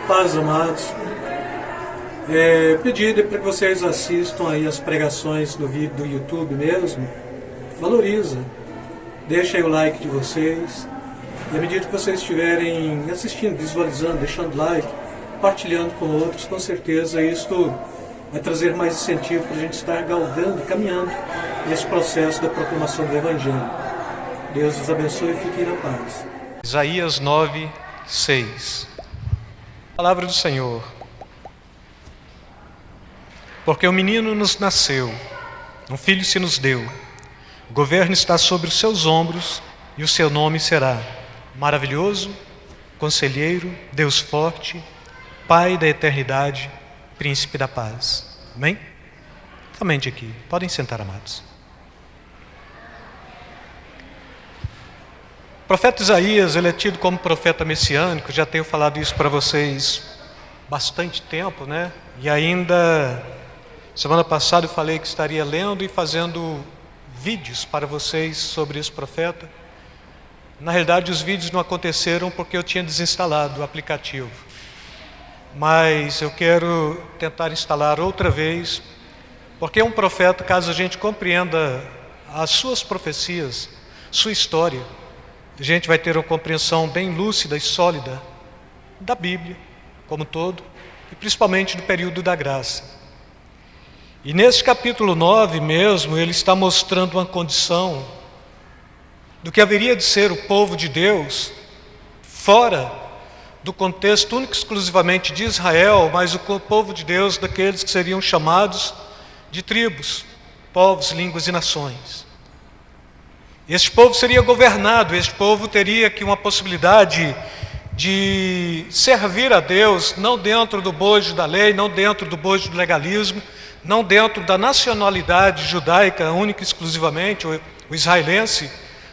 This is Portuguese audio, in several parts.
Paz, amados. Pedido para que vocês assistam aí as pregações do vídeo do YouTube mesmo. Valoriza. Deixa aí o like de vocês. E à medida que vocês estiverem assistindo, visualizando, deixando like, compartilhando com outros, com certeza isto vai trazer mais incentivo para a gente estar galgando, caminhando nesse processo da proclamação do Evangelho. Deus os abençoe e fiquem na paz. Isaías 9, 6. Palavra do Senhor. Porque um menino nos nasceu, um filho se nos deu, o governo está sobre os seus ombros e o seu nome será Maravilhoso, Conselheiro, Deus Forte, Pai da Eternidade, Príncipe da Paz. Amém? Somente aqui. Podem sentar, amados. O profeta Isaías, ele é tido como profeta messiânico. Já tenho falado isso para vocês bastante tempo, né? E ainda, semana passada eu falei que estaria lendo e fazendo vídeos para vocês sobre esse profeta. Na realidade, os vídeos não aconteceram porque eu tinha desinstalado o aplicativo. Mas eu quero tentar instalar outra vez, porque é um profeta, caso a gente compreenda as suas profecias, sua história, a gente vai ter uma compreensão bem lúcida e sólida da Bíblia como um todo, e principalmente do período da graça. E nesse capítulo 9 mesmo, ele está mostrando uma condição do que haveria de ser o povo de Deus, fora do contexto único e exclusivamente de Israel, mas o povo de Deus daqueles que seriam chamados de tribos, povos, línguas e nações. Este povo seria governado, este povo teria aqui uma possibilidade de servir a Deus, não dentro do bojo da lei, não dentro do bojo do legalismo, não dentro da nacionalidade judaica única e exclusivamente, o israelense,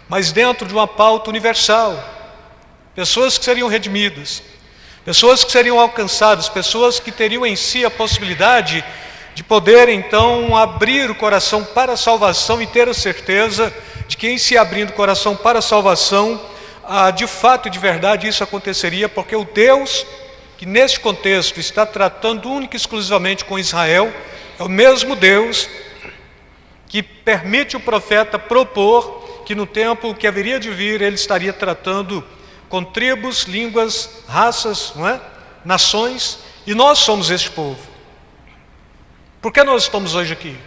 mas dentro de uma pauta universal. Pessoas que seriam redimidas, pessoas que seriam alcançadas, pessoas que teriam em si a possibilidade de poder então abrir o coração para a salvação e ter a certeza de que em se abrindo o coração para a salvação, de fato e de verdade isso aconteceria, porque o Deus que neste contexto está tratando única e exclusivamente com Israel, é o mesmo Deus que permite o profeta propor que no tempo que haveria de vir, ele estaria tratando com tribos, línguas, raças, não é? Nações, e nós somos este povo. Por que nós estamos hoje aqui?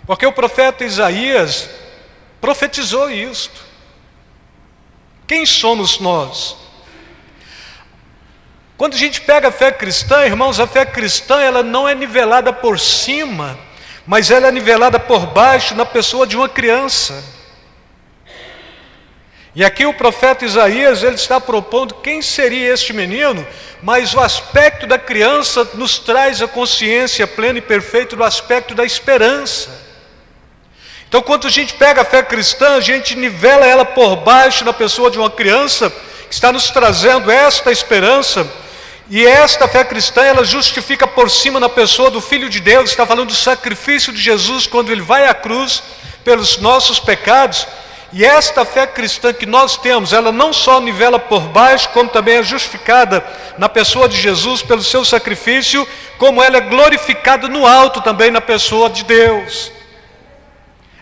Porque o profeta Isaías profetizou isto. Quem somos nós? Quando a gente pega a fé cristã, irmãos, a fé cristã ela não é nivelada por cima, mas ela é nivelada por baixo na pessoa de uma criança. E aqui o profeta Isaías, ele está propondo quem seria este menino, mas o aspecto da criança nos traz a consciência plena e perfeita do aspecto da esperança. Então, quando a gente pega a fé cristã, a gente nivela ela por baixo na pessoa de uma criança que está nos trazendo esta esperança, e esta fé cristã, ela justifica por cima na pessoa do Filho de Deus, está falando do sacrifício de Jesus, quando ele vai à cruz pelos nossos pecados. E esta fé cristã que nós temos, ela não só nivela por baixo, como também é justificada na pessoa de Jesus pelo seu sacrifício, como ela é glorificada no alto também na pessoa de Deus.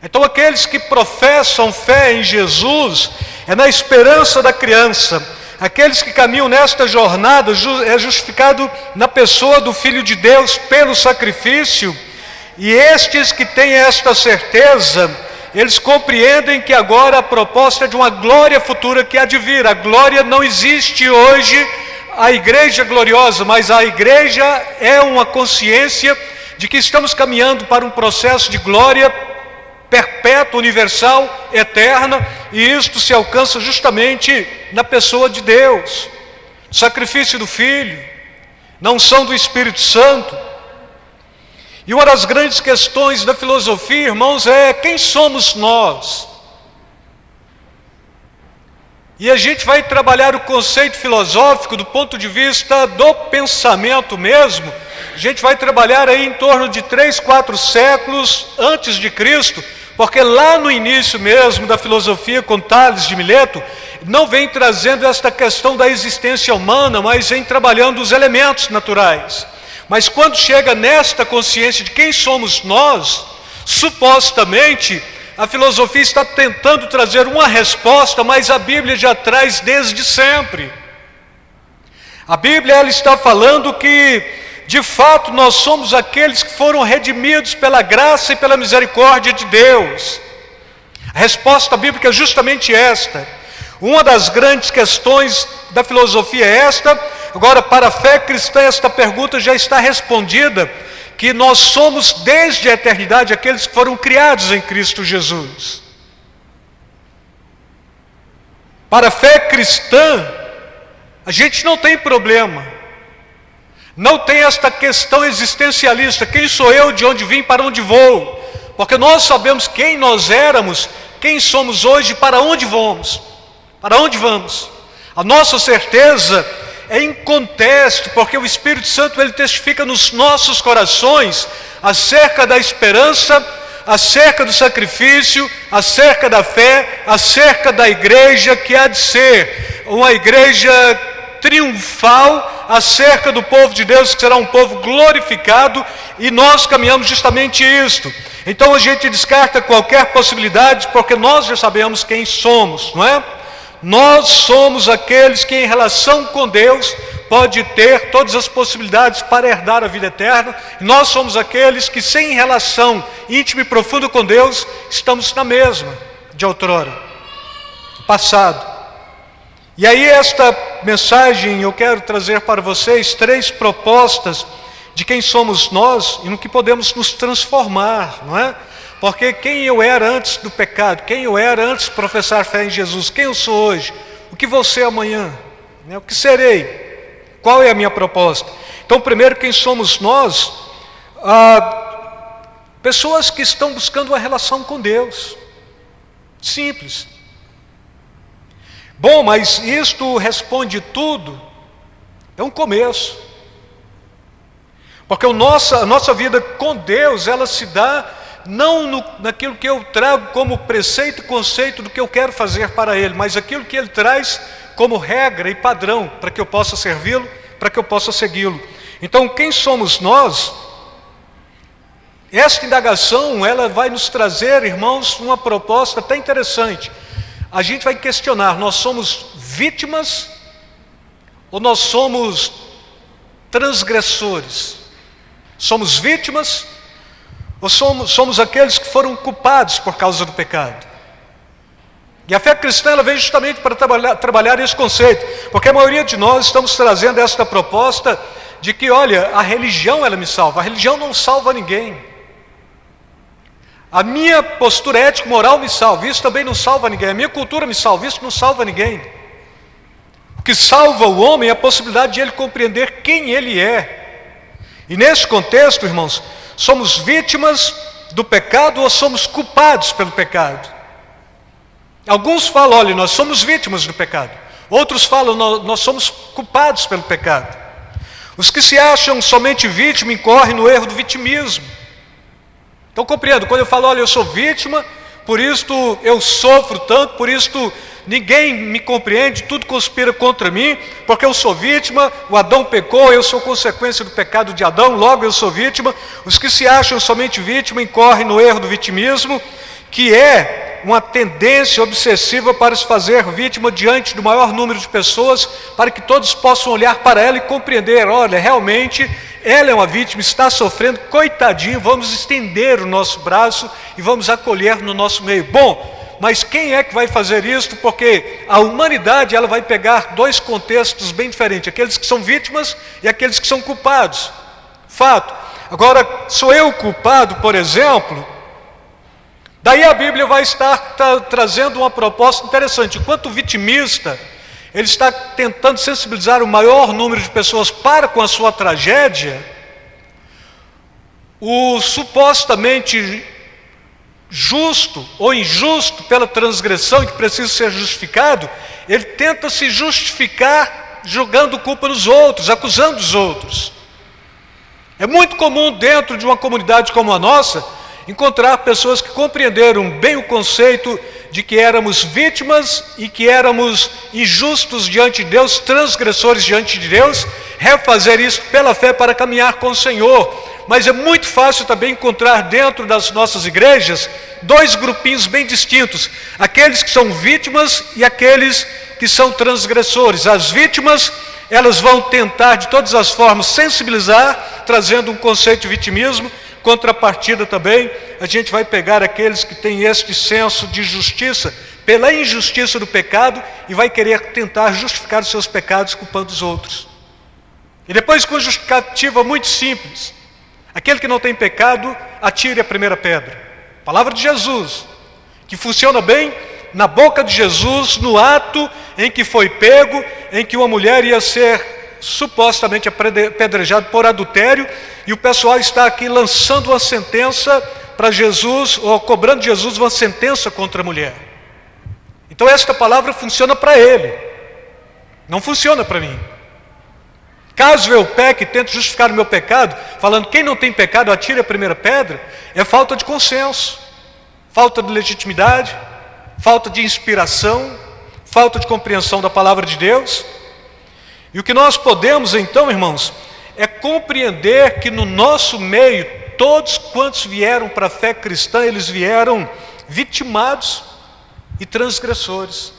Então aqueles que professam fé em Jesus, é na esperança da criança. Aqueles que caminham nesta jornada, é justificado na pessoa do Filho de Deus pelo sacrifício. E estes que têm esta certeza, eles compreendem que agora a proposta é de uma glória futura que há de vir. A glória não existe hoje, a igreja gloriosa, mas a igreja é uma consciência de que estamos caminhando para um processo de glória perpétua, universal, eterna, e isto se alcança justamente na pessoa de Deus, sacrifício do Filho, na unção do Espírito Santo. E uma das grandes questões da filosofia, irmãos, é quem somos nós? E a gente vai trabalhar o conceito filosófico do ponto de vista do pensamento mesmo. A gente vai trabalhar aí em torno de 3, 4 séculos antes de Cristo, porque lá no início mesmo da filosofia com Tales de Mileto, não vem trazendo esta questão da existência humana, mas vem trabalhando os elementos naturais. Mas quando chega nesta consciência de quem somos nós, supostamente a filosofia está tentando trazer uma resposta, mas a Bíblia já traz desde sempre. A Bíblia ela está falando que, de fato, nós somos aqueles que foram redimidos pela graça e pela misericórdia de Deus. A resposta bíblica é justamente esta. Uma das grandes questões da filosofia é esta. Agora, para a fé cristã, esta pergunta já está respondida, que nós somos desde a eternidade aqueles que foram criados em Cristo Jesus. Para a fé cristã, a gente não tem problema. Não tem esta questão existencialista, quem sou eu, de onde vim, para onde vou? Porque nós sabemos quem nós éramos, quem somos hoje, para onde vamos. Para onde vamos? A nossa certeza é inconteste, porque o Espírito Santo ele testifica nos nossos corações acerca da esperança, acerca do sacrifício, acerca da fé, acerca da igreja que há de ser uma igreja triunfal, acerca do povo de Deus que será um povo glorificado, e nós caminhamos justamente isto. Então a gente descarta qualquer possibilidade, porque nós já sabemos quem somos, não é? Nós somos aqueles que em relação com Deus pode ter todas as possibilidades para herdar a vida eterna. E nós somos aqueles que sem relação íntima e profunda com Deus estamos na mesma de outrora, passado. E aí esta mensagem eu quero trazer para vocês 3 propostas de quem somos nós e no que podemos nos transformar, não é? Porque quem eu era antes do pecado, quem eu era antes de professar fé em Jesus, quem eu sou hoje, o que vou ser amanhã, né? O que serei, qual é a minha proposta? Então, primeiro, quem somos nós? Pessoas que estão buscando uma relação com Deus, simples. Bom, mas isto responde tudo? É um começo. Porque a nossa vida com Deus, ela se dá não naquilo que eu trago como preceito e conceito do que eu quero fazer para Ele, mas aquilo que Ele traz como regra e padrão para que eu possa servi-lo, para que eu possa segui-lo. Então, quem somos nós? Esta indagação, ela vai nos trazer, irmãos, uma proposta até interessante. A gente vai questionar, nós somos vítimas ou nós somos transgressores? Somos vítimas ou somos aqueles que foram culpados por causa do pecado? E a fé cristã ela vem justamente para trabalhar esse conceito, porque a maioria de nós estamos trazendo esta proposta de que, olha, a religião ela me salva. A religião não salva ninguém. A minha postura ético-moral me salva, isso também não salva ninguém. A minha cultura me salva, isso não salva ninguém. O que salva o homem é a possibilidade de ele compreender quem ele é. E nesse contexto, irmãos, somos vítimas do pecado ou somos culpados pelo pecado? Alguns falam, olha, nós somos vítimas do pecado. Outros falam, nós somos culpados pelo pecado. Os que se acham somente vítima incorrem no erro do vitimismo. Então compreendo, quando eu falo, olha, eu sou vítima, por isto eu sofro tanto, por isto ninguém me compreende, tudo conspira contra mim, porque eu sou vítima, o Adão pecou, eu sou consequência do pecado de Adão, logo eu sou vítima. Os que se acham somente vítima incorrem no erro do vitimismo, que é uma tendência obsessiva para se fazer vítima diante do maior número de pessoas, para que todos possam olhar para ela e compreender, olha, realmente ela é uma vítima, está sofrendo, coitadinho, vamos estender o nosso braço e vamos acolher no nosso meio. Bom, mas quem é que vai fazer isso? Porque a humanidade ela vai pegar 2 contextos bem diferentes, aqueles que são vítimas e aqueles que são culpados. Fato. Agora, sou eu culpado, por exemplo? Daí a Bíblia vai estar trazendo uma proposta interessante. Enquanto vitimista, ele está tentando sensibilizar o maior número de pessoas para com a sua tragédia. O supostamente justo ou injusto pela transgressão que precisa ser justificado, ele tenta se justificar jogando culpa nos outros, acusando os outros. É muito comum dentro de uma comunidade como a nossa encontrar pessoas que compreenderam bem o conceito de que éramos vítimas e que éramos injustos diante de Deus, transgressores diante de Deus, refazer isso pela fé para caminhar com o Senhor. Mas é muito fácil também encontrar dentro das nossas igrejas dois grupinhos bem distintos: aqueles que são vítimas e aqueles que são transgressores. As vítimas, elas vão tentar de todas as formas sensibilizar, trazendo um conceito de vitimismo. Contrapartida também, a gente vai pegar aqueles que têm este senso de justiça pela injustiça do pecado e vai querer tentar justificar os seus pecados culpando os outros. E depois, com justificativa muito simples: aquele que não tem pecado, atire a primeira pedra. Palavra de Jesus, que funciona bem na boca de Jesus, no ato em que foi pego, em que uma mulher ia ser supostamente apedrejada por adultério, e o pessoal está aqui lançando uma sentença para Jesus, ou cobrando de Jesus uma sentença contra a mulher. Então esta palavra funciona para ele, não funciona para mim. Caso eu peque e tente justificar o meu pecado, falando quem não tem pecado atire a primeira pedra, é falta de consenso, falta de legitimidade, falta de inspiração, falta de compreensão da palavra de Deus. E o que nós podemos então, irmãos, é compreender que no nosso meio, todos quantos vieram para a fé cristã, eles vieram vitimados e transgressores.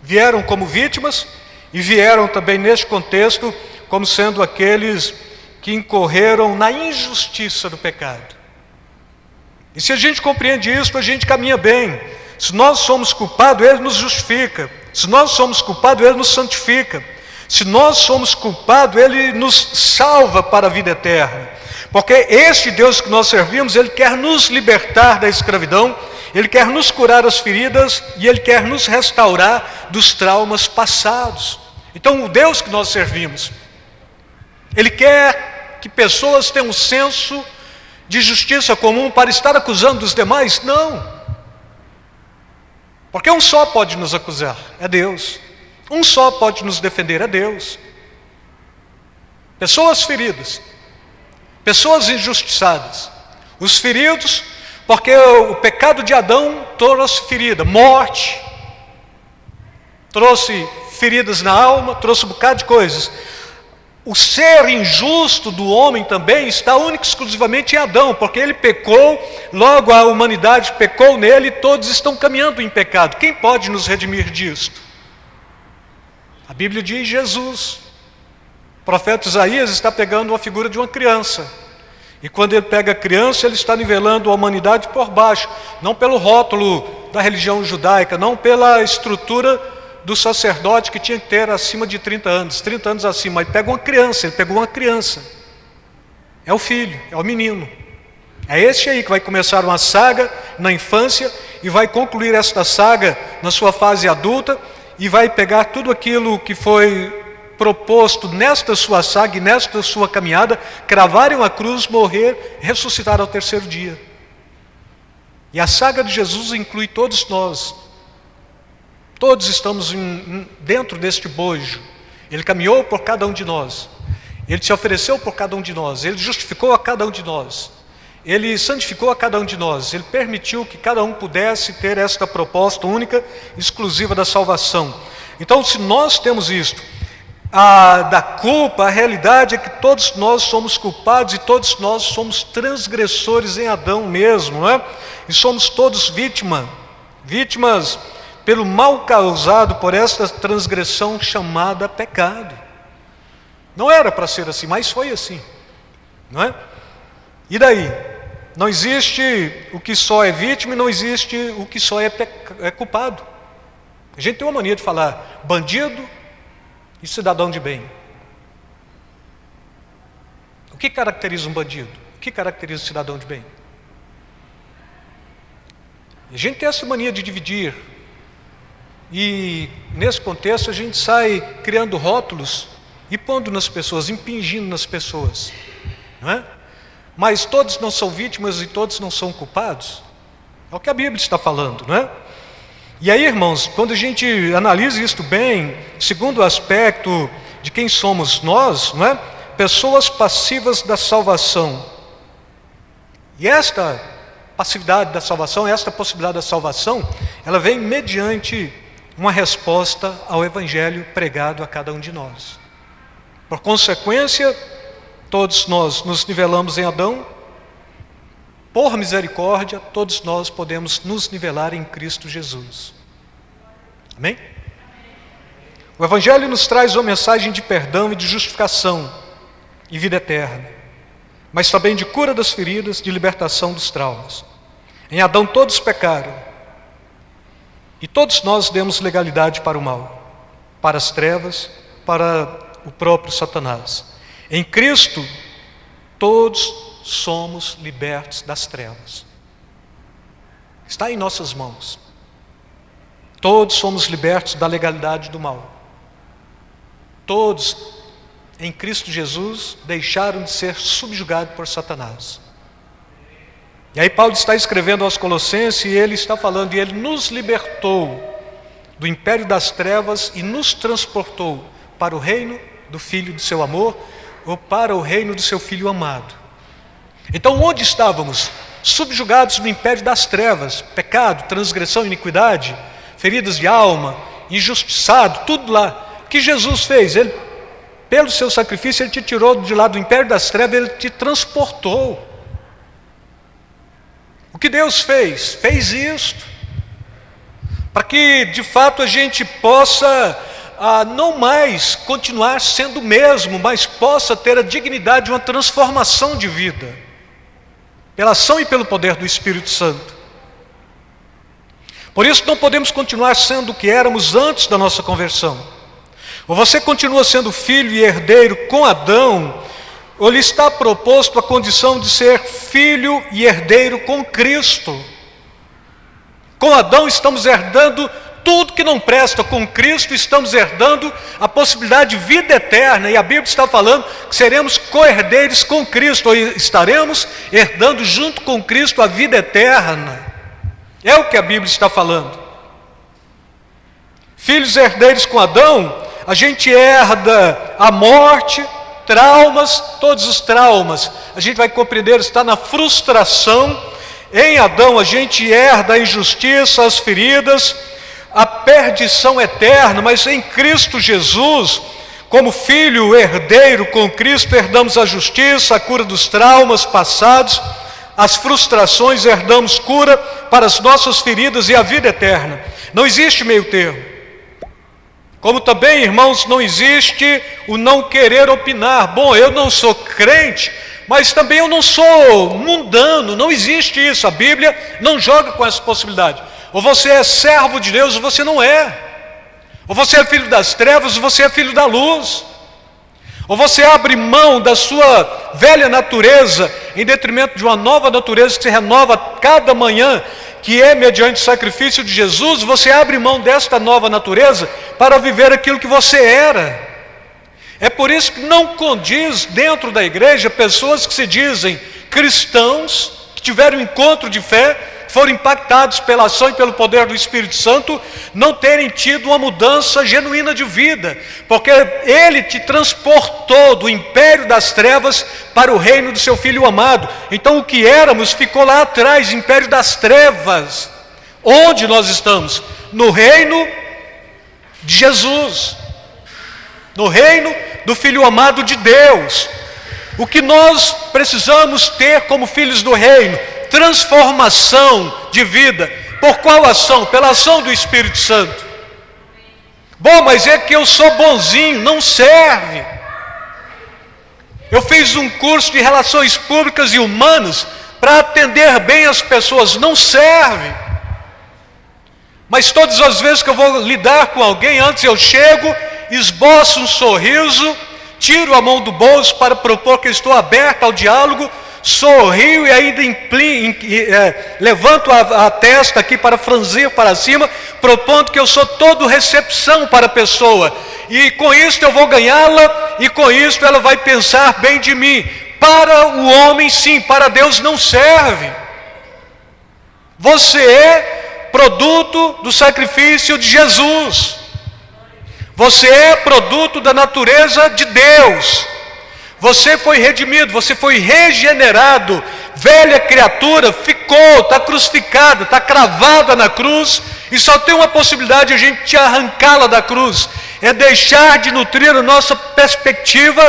Vieram como vítimas e vieram também neste contexto como sendo aqueles que incorreram na injustiça do pecado. E se a gente compreende isso, a gente caminha bem. Se nós somos culpados, Ele nos justifica. Se nós somos culpados, Ele nos santifica. Se nós somos culpados, Ele nos salva para a vida eterna. Porque este Deus que nós servimos, Ele quer nos libertar da escravidão, Ele quer nos curar as feridas e Ele quer nos restaurar dos traumas passados. Então, o Deus que nós servimos, Ele quer que pessoas tenham um senso de justiça comum para estar acusando os demais? Não. Porque um só pode nos acusar, é Deus. Um só pode nos defender, é Deus. Pessoas feridas, pessoas injustiçadas. Os feridos, porque o pecado de Adão trouxe ferida, morte, trouxe feridas na alma, trouxe um bocado de coisas. O ser injusto do homem também está único e exclusivamente em Adão, porque ele pecou, logo a humanidade pecou nele e todos estão caminhando em pecado. Quem pode nos redimir disto? A Bíblia diz Jesus. O profeta Isaías está pegando uma figura de uma criança. E quando ele pega a criança, ele está nivelando a humanidade por baixo. Não pelo rótulo da religião judaica, não pela estrutura do sacerdote que tinha que ter acima de 30 anos acima. Ele pega uma criança, ele pegou uma criança. É o filho, é o menino. É este aí que vai começar uma saga na infância e vai concluir esta saga na sua fase adulta e vai pegar tudo aquilo que foi proposto nesta sua saga e nesta sua caminhada, cravar em uma cruz, morrer, ressuscitar ao terceiro dia. E a saga de Jesus inclui todos nós. Todos estamos dentro deste bojo. Ele caminhou por cada um de nós. Ele se ofereceu por cada um de nós. Ele justificou a cada um de nós. Ele santificou a cada um de nós. Ele permitiu que cada um pudesse ter esta proposta única, exclusiva da salvação. Então, se nós temos isto, da culpa, a realidade é que todos nós somos culpados e todos nós somos transgressores em Adão mesmo, não é? E somos todos vítimas pelo mal causado por esta transgressão chamada pecado. Não era para ser assim, mas foi assim, não é? E daí? Não existe o que só é vítima e não existe o que só é culpado. A gente tem uma mania de falar bandido e cidadão de bem. O que caracteriza um bandido? O que caracteriza um cidadão de bem? A gente tem essa mania de dividir. E nesse contexto a gente sai criando rótulos e pondo nas pessoas, impingindo nas pessoas, não é? Mas todos não são vítimas e todos não são culpados. É o que a Bíblia está falando, não é? E aí, irmãos, quando a gente analisa isto bem, segundo o aspecto de quem somos nós, não é? Pessoas passivas da salvação. E esta passividade da salvação, esta possibilidade da salvação, ela vem mediante uma resposta ao Evangelho pregado a cada um de nós. Por consequência, todos nós nos nivelamos em Adão. Por misericórdia, todos nós podemos nos nivelar em Cristo Jesus. Amém? O Evangelho nos traz uma mensagem de perdão e de justificação e vida eterna, mas também de cura das feridas, de libertação dos traumas. Em Adão todos pecaram, e todos nós demos legalidade para o mal, para as trevas, para o próprio Satanás. Em Cristo, todos somos libertos das trevas. Está em nossas mãos. Todos somos libertos da legalidade do mal. Todos, em Cristo Jesus, deixaram de ser subjugados por Satanás. E aí Paulo está escrevendo aos Colossenses e ele está falando, e ele nos libertou do império das trevas e nos transportou para o reino do Filho do seu amor, ou para o reino do seu Filho amado. Então, onde estávamos? Subjugados no império das trevas, pecado, transgressão, iniquidade, feridas de alma, injustiçado, tudo lá. O que Jesus fez? Ele, pelo seu sacrifício, Ele te tirou de lá do império das trevas, Ele te transportou. O que Deus fez? Fez isto, para que de fato a gente possa não mais continuar sendo o mesmo, mas possa ter a dignidade de uma transformação de vida, pela ação e pelo poder do Espírito Santo. Por isso não podemos continuar sendo o que éramos antes da nossa conversão. Ou você continua sendo filho e herdeiro com Adão, ou lhe está proposto a condição de ser filho e herdeiro com Cristo. Com Adão estamos herdando tudo que não presta, com Cristo estamos herdando a possibilidade de vida eterna, e a Bíblia está falando que seremos co-herdeiros com Cristo, ou estaremos herdando junto com Cristo a vida eterna. É o que a Bíblia está falando. Filhos herdeiros com Adão, a gente herda a morte, traumas, todos os traumas, a gente vai compreender, está na frustração. Em Adão a gente herda a injustiça, as feridas, a perdição eterna, mas em Cristo Jesus, como filho herdeiro com Cristo, herdamos a justiça, a cura dos traumas passados, as frustrações, herdamos cura para as nossas feridas e a vida eterna. Não existe meio termo. Como também, irmãos, não existe o não querer opinar. Bom, eu não sou crente, mas também eu não sou mundano. Não existe isso. A Bíblia não joga com essa possibilidade. Ou você é servo de Deus ou você não é. Ou você é filho das trevas ou você é filho da luz. Ou você abre mão da sua velha natureza em detrimento de uma nova natureza que se renova cada manhã, que é mediante o sacrifício de Jesus. Você abre mão desta nova natureza para viver aquilo que você era. É por isso que não condiz dentro da igreja pessoas que se dizem cristãos, que tiveram um encontro de fé, foram impactados pela ação e pelo poder do Espírito Santo, não terem tido uma mudança genuína de vida, porque Ele te transportou do império das trevas para o reino do seu Filho amado. Então o que éramos ficou lá atrás, império das trevas. Onde nós estamos? No reino de Jesus, no reino do Filho amado de Deus. O que nós precisamos ter como filhos do reino? Transformação de vida. Por qual ação? Pela ação do Espírito Santo. Bom, mas é que eu sou bonzinho. Não serve. Eu fiz um curso de relações públicas e humanas para atender bem as pessoas. Não serve. Mas todas as vezes que eu vou lidar com alguém, antes eu chego, esboço um sorriso, tiro a mão do bolso para propor que estou aberto ao diálogo, sorrio e ainda levanto a testa aqui para franzir para cima, propondo que eu sou todo recepção para a pessoa, e com isso eu vou ganhá-la, e com isso ela vai pensar bem de mim. Para o homem sim, para Deus não serve. Você é produto do sacrifício de Jesus, você é produto da natureza de Deus. Você foi redimido, você foi regenerado, velha criatura ficou, está crucificada, está cravada na cruz, e só tem uma possibilidade de a gente arrancá-la da cruz, é deixar de nutrir a nossa perspectiva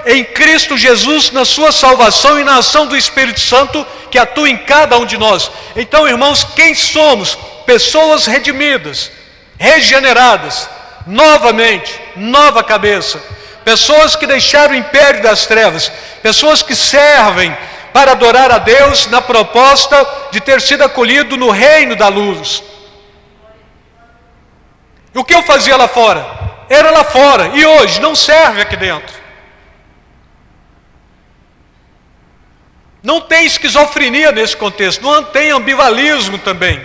em Cristo Jesus, na sua salvação e na ação do Espírito Santo que atua em cada um de nós. Então, irmãos, quem somos? Pessoas redimidas, regeneradas, novamente, nova cabeça, pessoas que deixaram o império das trevas, pessoas que servem para adorar a Deus na proposta de ter sido acolhido no reino da luz. E o que eu fazia lá fora? Era lá fora, e hoje não serve aqui dentro. Não tem esquizofrenia nesse contexto, não tem ambivalismo também.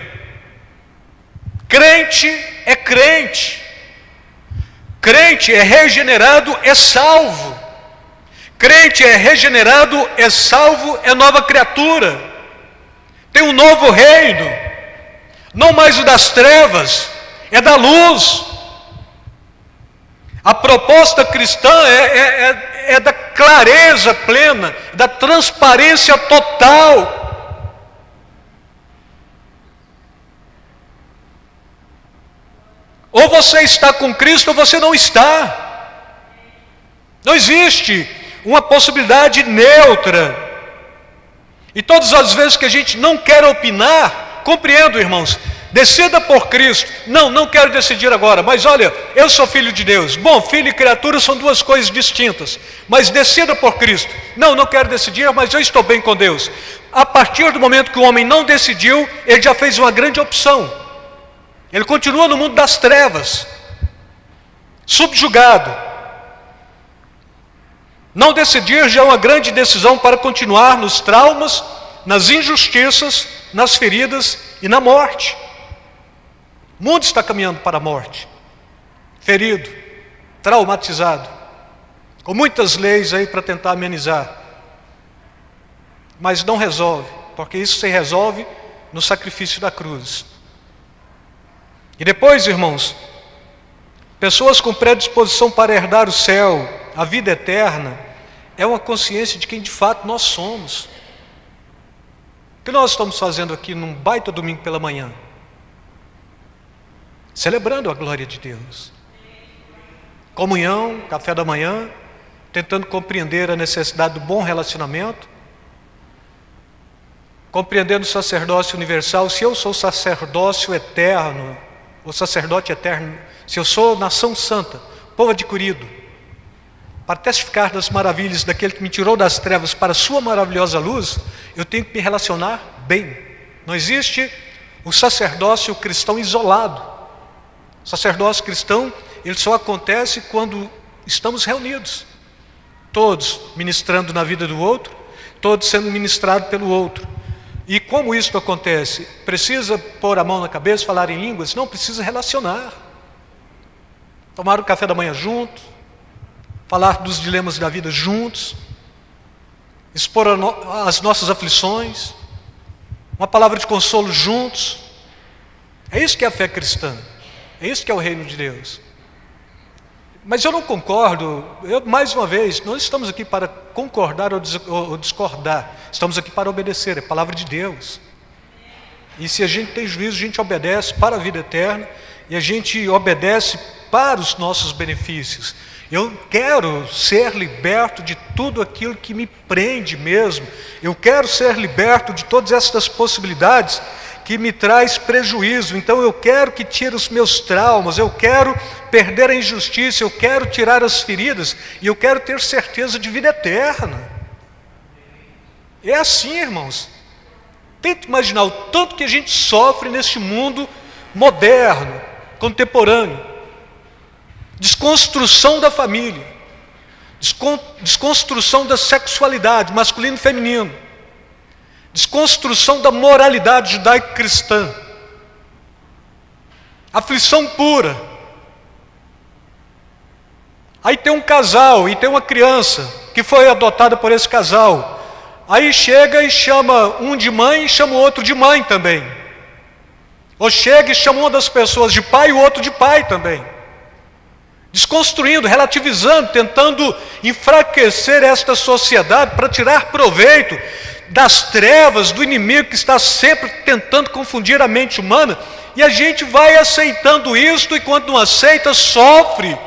Crente é crente. Crente é regenerado, é salvo. Crente é regenerado, é salvo, é nova criatura. Tem um novo reino. Não mais o das trevas, é da luz. A proposta cristã é da clareza plena, da transparência total. Ou você está com Cristo ou você não está. Não existe uma possibilidade neutra. E todas as vezes que a gente não quer opinar, compreendo, irmãos, decida por Cristo. Não quero decidir agora, mas olha, eu sou filho de Deus. Bom, filho e criatura são duas coisas distintas, mas decida por Cristo. Não quero decidir, mas eu estou bem com Deus. A partir do momento que o homem não decidiu, ele já fez uma grande opção. Ele continua no mundo das trevas, subjugado. Não decidir já é uma grande decisão para continuar nos traumas, nas injustiças, nas feridas e na morte. O mundo está caminhando para a morte, ferido, traumatizado, com muitas leis aí para tentar amenizar, mas não resolve, porque isso se resolve no sacrifício da cruz. E depois, irmãos, pessoas com predisposição para herdar o céu, a vida eterna, é uma consciência de quem de fato nós somos. O que nós estamos fazendo aqui num baita domingo pela manhã? Celebrando a glória de Deus. Comunhão, café da manhã, tentando compreender a necessidade do bom relacionamento, compreendendo o sacerdócio universal. Se eu sou sacerdócio eterno, o sacerdote eterno, se eu sou nação santa, povo adquirido, para testificar das maravilhas daquele que me tirou das trevas para a sua maravilhosa luz, eu tenho que me relacionar bem. Não existe o sacerdócio cristão isolado. O sacerdócio cristão, ele só acontece quando estamos reunidos, todos ministrando na vida do outro, todos sendo ministrados pelo outro. E como isso acontece? Precisa pôr a mão na cabeça, falar em línguas? Não, precisa relacionar. Tomar o café da manhã juntos, falar dos dilemas da vida juntos, expor as nossas aflições, uma palavra de consolo juntos. É isso que é a fé cristã, é isso que é o reino de Deus. Mas eu não concordo, mais uma vez, não estamos aqui para concordar ou discordar, estamos aqui para obedecer, é a palavra de Deus. E se a gente tem juízo, a gente obedece para a vida eterna, e a gente obedece para os nossos benefícios. Eu quero ser liberto de tudo aquilo que me prende mesmo, eu quero ser liberto de todas essas possibilidades que me traz prejuízo. Então eu quero que tire os meus traumas, eu quero perder a injustiça, eu quero tirar as feridas, e eu quero ter certeza de vida eterna. É assim, irmãos. Tente imaginar o tanto que a gente sofre neste mundo moderno, contemporâneo. Desconstrução da família, desconstrução da sexualidade, masculino e feminino, desconstrução da moralidade judaico-cristã, aflição pura. Aí tem um casal e tem uma criança que foi adotada por esse casal. Aí chega e chama um de mãe e chama o outro de mãe também. Ou chega e chama uma das pessoas de pai e o outro de pai também. Desconstruindo, relativizando, tentando enfraquecer esta sociedade para tirar proveito das trevas, do inimigo que está sempre tentando confundir a mente humana, e a gente vai aceitando isto, e quando não aceita, sofre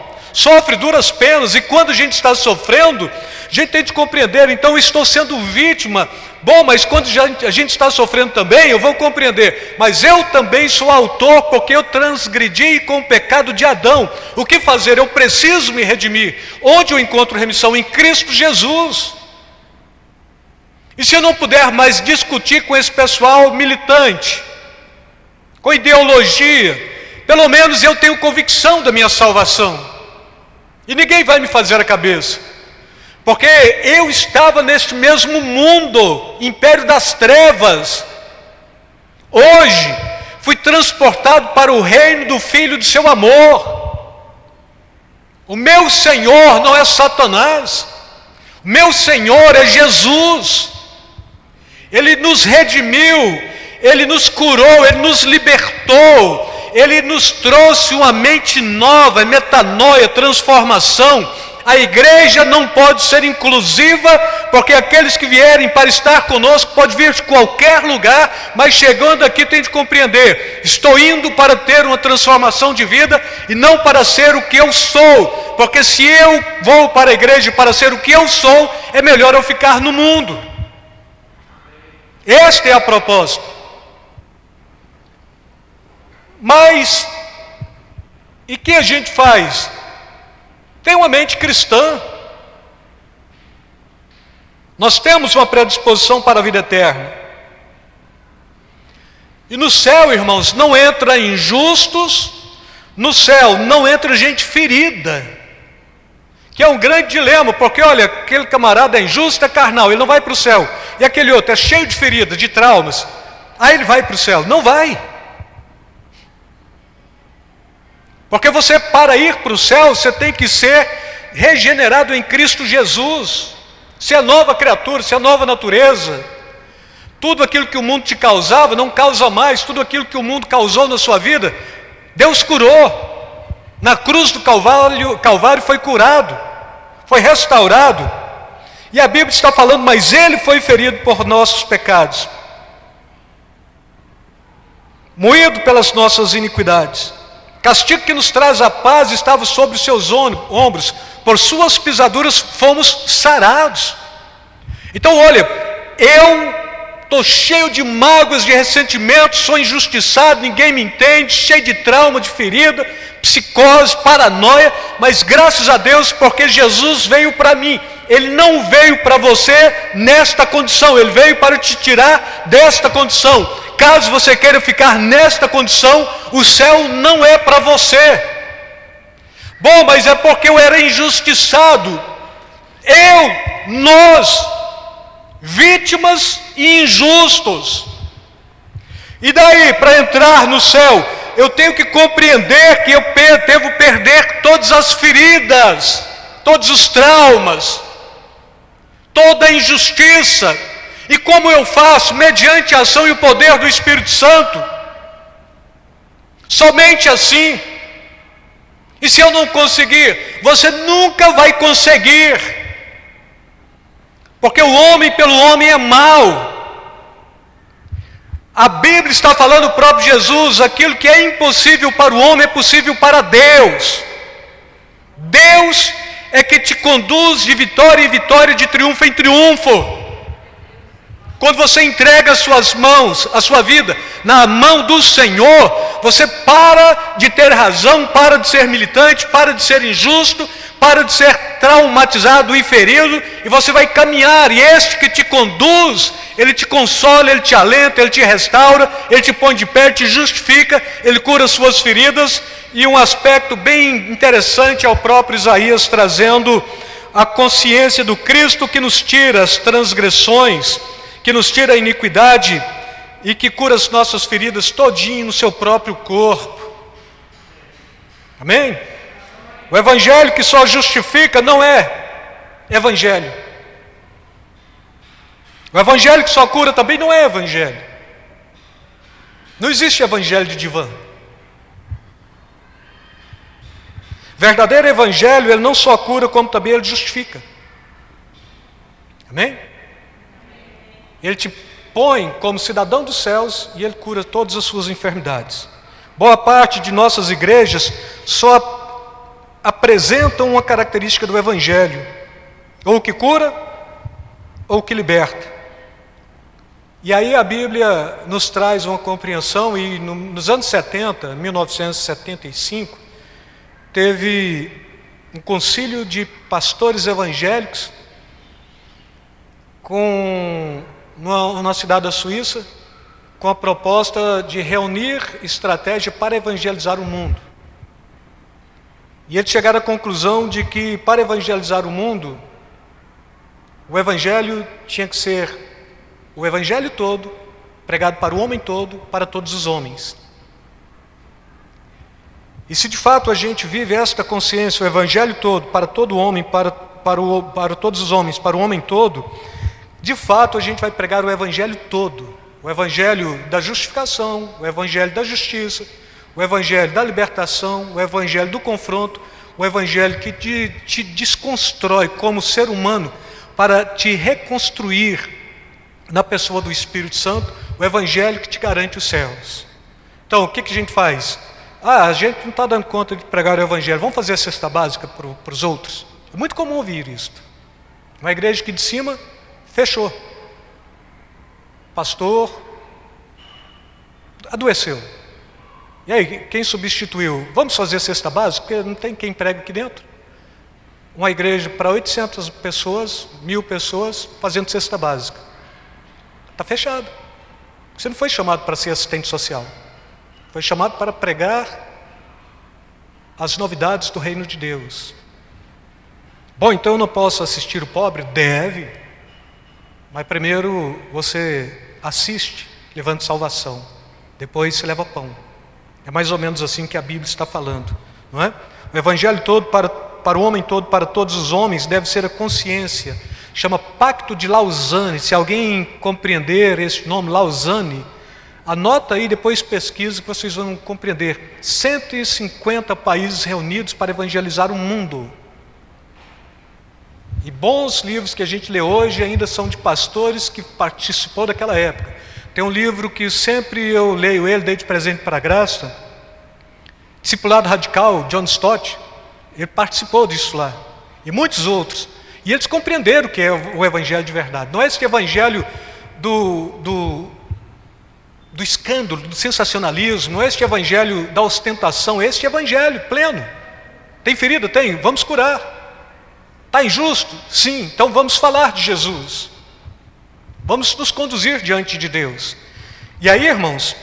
duras penas, e quando a gente está sofrendo, a gente tem de compreender, então eu estou sendo vítima. Bom, mas quando a gente está sofrendo também, eu vou compreender, mas eu também sou autor, porque eu transgredi com o pecado de Adão. O que fazer? Eu preciso me redimir. Onde eu encontro remissão? Em Cristo Jesus. E se eu não puder mais discutir com esse pessoal militante, com ideologia, pelo menos eu tenho convicção da minha salvação. E ninguém vai me fazer a cabeça, porque eu estava neste mesmo mundo, império das trevas. Hoje fui transportado para o reino do Filho do seu amor. O meu Senhor não é Satanás, o meu Senhor é Jesus. Ele nos redimiu, Ele nos curou, Ele nos libertou, Ele nos trouxe uma mente nova, metanoia, transformação. A igreja não pode ser inclusiva, porque aqueles que vierem para estar conosco podem vir de qualquer lugar, mas chegando aqui tem de compreender, estou indo para ter uma transformação de vida e não para ser o que eu sou, porque se eu vou para a igreja para ser o que eu sou, é melhor eu ficar no mundo. Esta é a proposta. Mas, e que a gente faz? Tem uma mente cristã. Nós temos uma predisposição para a vida eterna. E no céu, irmãos, não entra injustos, no céu não entra gente ferida, que é um grande dilema, porque olha, aquele camarada é injusto, é carnal, ele não vai para o céu, e aquele outro é cheio de feridas, de traumas, aí ele vai para o céu. Não vai. Porque você, para ir para o céu, você tem que ser regenerado em Cristo Jesus, ser nova criatura, ser nova natureza. Tudo aquilo que o mundo te causava, não causa mais. Tudo aquilo que o mundo causou na sua vida, Deus curou. Na cruz do Calvário foi curado, foi restaurado. E a Bíblia está falando, mas Ele foi ferido por nossos pecados, moído pelas nossas iniquidades. Castigo que nos traz a paz estava sobre os seus ombros, por suas pisaduras fomos sarados. Então olha, eu estou cheio de mágoas, de ressentimentos, sou injustiçado, ninguém me entende, cheio de trauma, de ferida, psicose, paranoia, mas graças a Deus, porque Jesus veio para mim. Ele não veio para você nesta condição, Ele veio para te tirar desta condição. Caso você queira ficar nesta condição, o céu não é para você. Bom, mas é porque eu era injustiçado. Nós, vítimas e injustos. E daí, para entrar no céu, eu tenho que compreender que eu devo perder todas as feridas, todos os traumas, toda a injustiça. E como eu faço? Mediante a ação e o poder do Espírito Santo. Somente assim. E se eu não conseguir? Você nunca vai conseguir. Porque o homem pelo homem é mau. A Bíblia está falando, o próprio Jesus, aquilo que é impossível para o homem é possível para Deus. Deus é que te conduz de vitória em vitória, de triunfo em triunfo. Quando você entrega as suas mãos, a sua vida na mão do Senhor, você para de ter razão, para de ser militante, para de ser injusto, para de ser traumatizado e ferido, e você vai caminhar, e este que te conduz, Ele te consola, Ele te alenta, Ele te restaura, Ele te põe de pé, Ele te justifica, Ele cura as suas feridas. E um aspecto bem interessante é o próprio Isaías trazendo a consciência do Cristo que nos tira as transgressões, que nos tira a iniquidade e que cura as nossas feridas todinho no seu próprio corpo. Amém? O evangelho que só justifica não é evangelho. O evangelho que só cura também não é evangelho. Não existe evangelho de divã. Verdadeiro evangelho, ele não só cura, como também ele justifica. Amém? Ele te põe como cidadão dos céus e Ele cura todas as suas enfermidades. Boa parte de nossas igrejas só apresentam uma característica do Evangelho, ou que cura, ou que liberta. E aí a Bíblia nos traz uma compreensão, e nos anos 70, 1975, teve um concílio de pastores evangélicos na cidade da Suíça, com a proposta de reunir estratégia para evangelizar o mundo. E eles chegaram à conclusão de que, para evangelizar o mundo, o evangelho tinha que ser o evangelho todo, pregado para o homem todo, para todos os homens. E se de fato a gente vive esta consciência, o evangelho todo, para todo homem, para todos os homens, para o homem todo, de fato a gente vai pregar o evangelho todo. O evangelho da justificação, o evangelho da justiça, o evangelho da libertação, o evangelho do confronto, o evangelho que te desconstrói como ser humano para te reconstruir na pessoa do Espírito Santo, o evangelho que te garante os céus. Então, o que a gente faz? A gente não está dando conta de pregar o evangelho, vamos fazer a cesta básica para os outros. É muito comum ouvir isto. Uma igreja que de cima fechou. Pastor adoeceu. E aí, quem substituiu? Vamos fazer a cesta básica, porque não tem quem prega aqui dentro. Uma igreja para 800 pessoas, 1000 pessoas, fazendo cesta básica. Está fechado. Você não foi chamado para ser assistente social. Foi chamado para pregar as novidades do reino de Deus. Bom, então eu não posso assistir o pobre? Deve. Mas primeiro você assiste, levando salvação. Depois você leva pão. É mais ou menos assim que a Bíblia está falando, não é? O evangelho todo para o homem todo, para todos os homens, deve ser a consciência. Chama Pacto de Lausanne. Se alguém compreender esse nome, Lausanne, anota aí, depois pesquisa que vocês vão compreender. 150 países reunidos para evangelizar o mundo. E bons livros que a gente lê hoje ainda são de pastores que participou daquela época. Tem um livro que sempre eu leio ele, dei de presente para a graça, Discipulado Radical, John Stott. Ele participou disso lá. E muitos outros. E eles compreenderam o que é o evangelho de verdade. Não é esse evangelho do escândalo, do sensacionalismo. Não é este evangelho da ostentação. É este evangelho pleno. Tem ferida? Tem. Vamos curar. Está injusto? Sim. Então vamos falar de Jesus. Vamos nos conduzir diante de Deus. E aí, irmãos,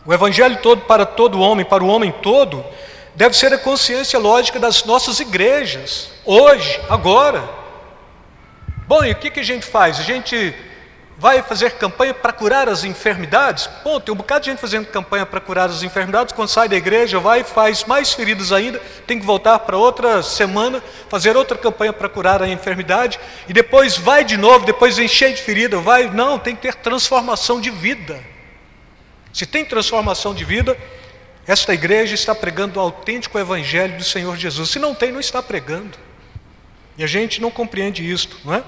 o evangelho todo para todo homem, para o homem todo, deve ser a consciência lógica das nossas igrejas, hoje, agora. Bom, e o que a gente faz? A gente vai fazer campanha para curar as enfermidades? Bom, tem um bocado de gente fazendo campanha para curar as enfermidades, quando sai da igreja, vai e faz mais feridas ainda, tem que voltar para outra semana, fazer outra campanha para curar a enfermidade, e depois vai de novo, depois vem cheio de ferida, não, tem que ter transformação de vida. Se tem transformação de vida, esta igreja está pregando o autêntico evangelho do Senhor Jesus. Se não tem, não está pregando. E a gente não compreende isto, não é?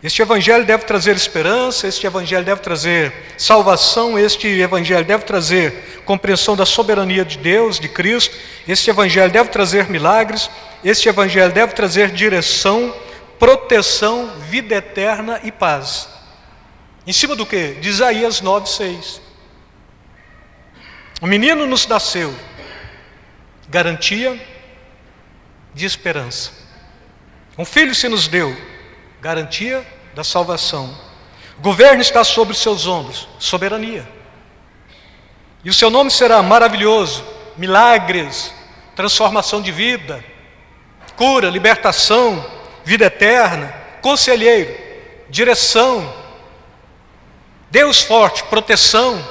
Este evangelho deve trazer esperança, este evangelho deve trazer salvação, este evangelho deve trazer compreensão da soberania de Deus, de Cristo, este evangelho deve trazer milagres, este evangelho deve trazer direção, proteção, vida eterna e paz. Em cima do quê? De Isaías 9:6. O menino nos nasceu, garantia de esperança. Um filho se nos deu, garantia da salvação. O governo está sobre os seus ombros, soberania. E o seu nome será maravilhoso, milagres, transformação de vida, cura, libertação, vida eterna, conselheiro, direção, Deus forte, proteção,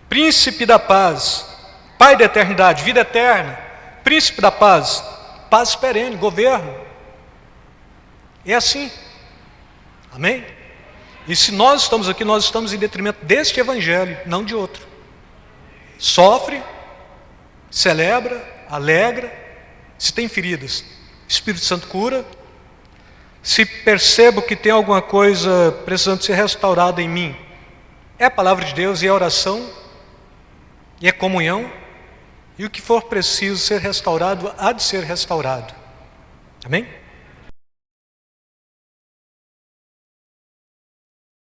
príncipe da paz, pai da eternidade, vida eterna, príncipe da paz, paz perene, governo. É assim. Amém? E se nós estamos aqui, nós estamos em detrimento deste evangelho, não de outro. Sofre, celebra, alegra. Se tem feridas, Espírito Santo cura. se percebo que tem alguma coisa precisando ser restaurada em mim, é a palavra de Deus e é oração, e é comunhão, e o que for preciso ser restaurado, há de ser restaurado. Amém?